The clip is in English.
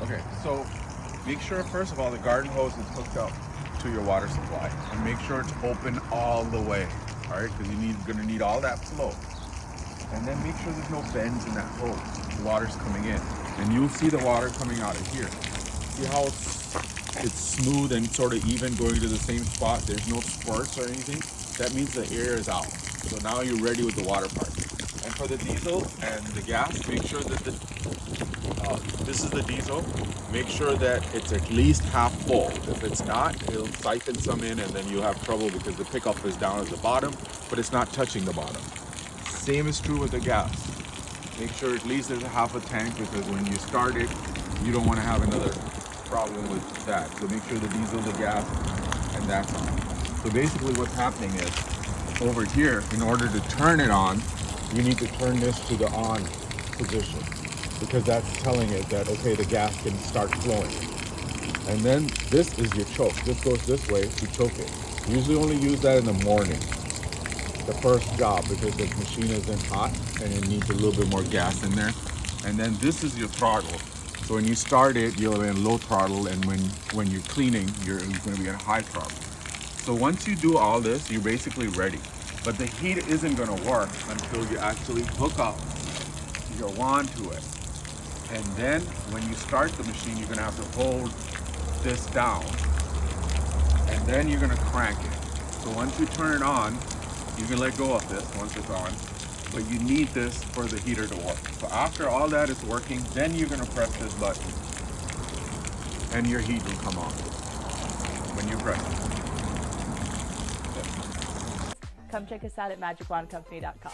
Okay, so make sure first of all the garden hose is hooked up to your water supply, and make sure it's open all the way. All right, because you're gonna need all that flow. And then make sure there's no bends in that hose. The water's coming in, and you'll see the water coming out of here. See how it's smooth and sort of even going to the same spot. There's no spurts or anything. That means the air is out. So now you're ready with the water part. And for the diesel and the gas, make sure that this is the diesel. Make sure that it's at least half full. If it's not, it'll siphon some in, and then you have trouble because the pickup is down at the bottom, but it's not touching the bottom. Same is true with the gas. Make sure at least there's a half a tank, because when you start it, you don't want to have another problem with that. So make sure the diesel, the gas, and that's on. So basically what's happening is, over here, in order to turn it on, you need to turn this to the on position, because that's telling it that, okay, the gas can start flowing. And then this is your choke. This goes this way to choke it. Usually only use that in the morning, the first job, because the machine isn't hot and it needs a little bit more gas in there. And then this is your throttle. So when you start it, you'll be in low throttle, and when you're cleaning, you're going to be in high throttle. So once you do all this, you're basically ready. But the heat isn't going to work until you actually hook up your wand to it. And then when you start the machine, you're going to have to hold this down, and then you're going to crank it. So once you turn it on, you can let go of this once it's on, but you need this for the heater to work. So after all that is working, then you're going to press this button, and your heat will come on when you press it. Come check us out at magicwandcompany.com.